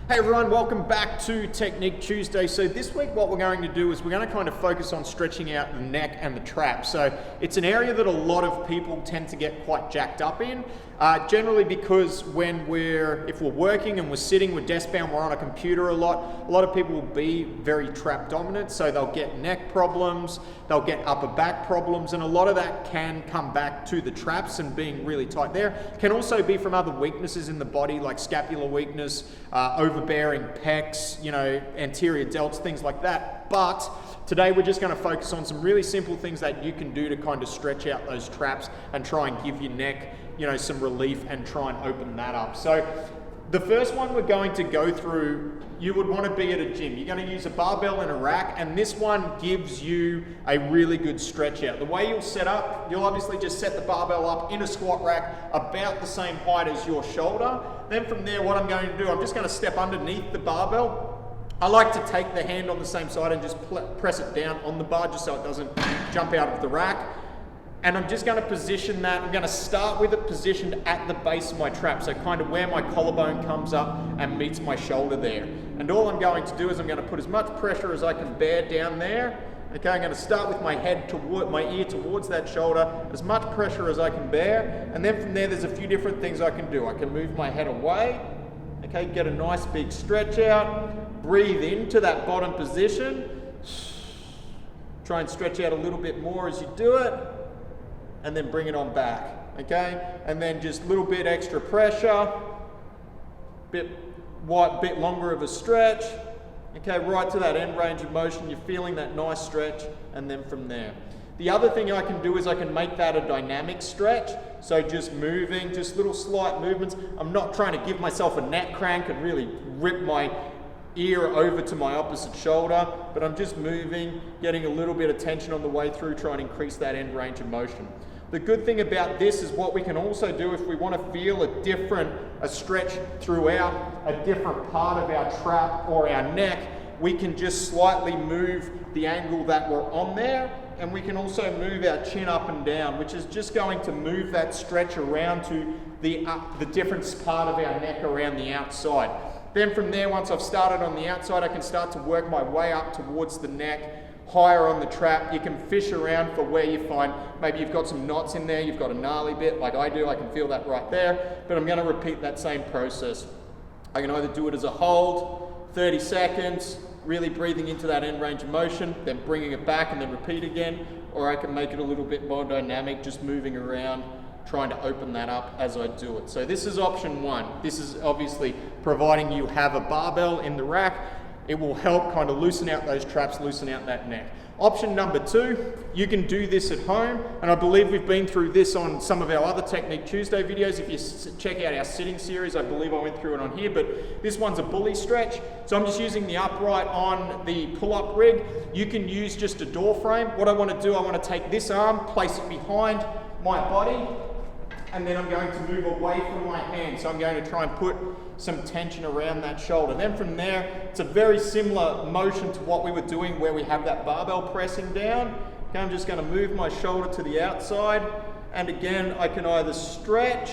Hey everyone, welcome back to Technique Tuesday. So this week what we're going to do is we're going to kind of focus on stretching out the neck and the trap. So it's an area that a lot of people tend to get quite jacked up in, generally because if we're working and we're sitting, we're desk bound, we're on a computer a lot of people will be very trap dominant, so they'll get neck problems, they'll get upper back problems, and a lot of that can come back to the traps and being really tight there. Can also be from other weaknesses in the body like scapular weakness, overbearing pecs, anterior delts, things like that. But today we're just going to focus on some really simple things that you can do to kind of stretch out those traps and try and give your neck, some relief and try and open that up. So the first one we're going to go through, you would want to be at a gym. You're going to use a barbell and a rack, and this one gives you a really good stretch out. The way you'll set up, you'll obviously just set the barbell up in a squat rack about the same height as your shoulder. Then from there, what I'm going to do, I'm just going to step underneath the barbell. I like to take the hand on the same side and just press it down on the bar just so it doesn't jump out of the rack. And I'm just going to position that. I'm going to start with it positioned at the base of my trap, so kind of where my collarbone comes up and meets my shoulder there. And all I'm going to do is I'm going to put as much pressure as I can bear down there. Okay, I'm going to start with my head toward my ear towards that shoulder, as much pressure as I can bear. And then from there, there's a few different things I can do. I can move my head away. Okay, get a nice big stretch out. Breathe into that bottom position. Try and stretch out a little bit more as you do it. And then bring it on back, okay? And then just a little bit extra pressure, bit longer of a stretch, okay, right to that end range of motion. You're feeling that nice stretch, and then from there. The other thing I can do is I can make that a dynamic stretch, so just moving, just little slight movements. I'm not trying to give myself a neck crank and really rip my ear over to my opposite shoulder, but I'm just moving, getting a little bit of tension on the way through, trying to increase that end range of motion. The good thing about this is what we can also do if we want to feel a stretch throughout a different part of our trap or our neck, we can just slightly move the angle that we're on there, and we can also move our chin up and down, which is just going to move that stretch around to the different part of our neck around the outside. Then from there, once I've started on the outside, I can start to work my way up towards the neck, higher on the trap. You can fish around for where you find, maybe you've got some knots in there, you've got a gnarly bit like I do, I can feel that right there, but I'm going to repeat that same process. I can either do it as a hold, 30 seconds, really breathing into that end range of motion, then bringing it back and then repeat again, or I can make it a little bit more dynamic, just moving around, trying to open that up as I do it. So this is option one. This is obviously providing you have a barbell in the rack. It will help kind of loosen out those traps, loosen out that neck. Option number two, you can do this at home, and I believe we've been through this on some of our other Technique Tuesday videos. If you check out our sitting series, I believe I went through it on here, but this one's a bully stretch. So I'm just using the upright on the pull-up rig. You can use just a door frame. What I want to do, I want to take this arm, place it behind my body, and then I'm going to move away from my hand. So I'm going to try and put some tension around that shoulder. Then from there, it's a very similar motion to what we were doing where we have that barbell pressing down. Okay, I'm just going to move my shoulder to the outside, and again, I can either stretch,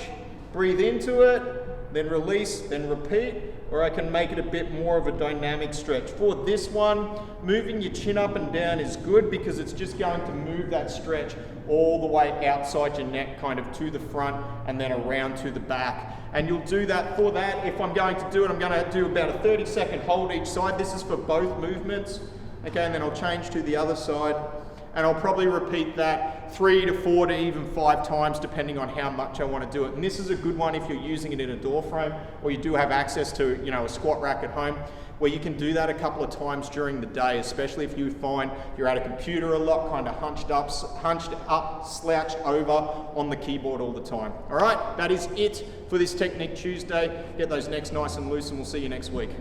breathe into it, then release, then repeat, or I can make it a bit more of a dynamic stretch. For this one, moving your chin up and down is good because it's just going to move that stretch all the way outside your neck, kind of to the front and then around to the back. And you'll do that. For that, if I'm going to do it, I'm going to do about a 30-second hold each side. This is for both movements. Okay, and then I'll change to the other side. And I'll probably repeat that 3 to 4 to even 5 times depending on how much I want to do it. And this is a good one if you're using it in a door frame or you do have access to, a squat rack at home, where you can do that a couple of times during the day, especially if you find you're at a computer a lot, kind of hunched up, slouched over on the keyboard all the time. All right, that is it for this Technique Tuesday. Get those necks nice and loose, and we'll see you next week.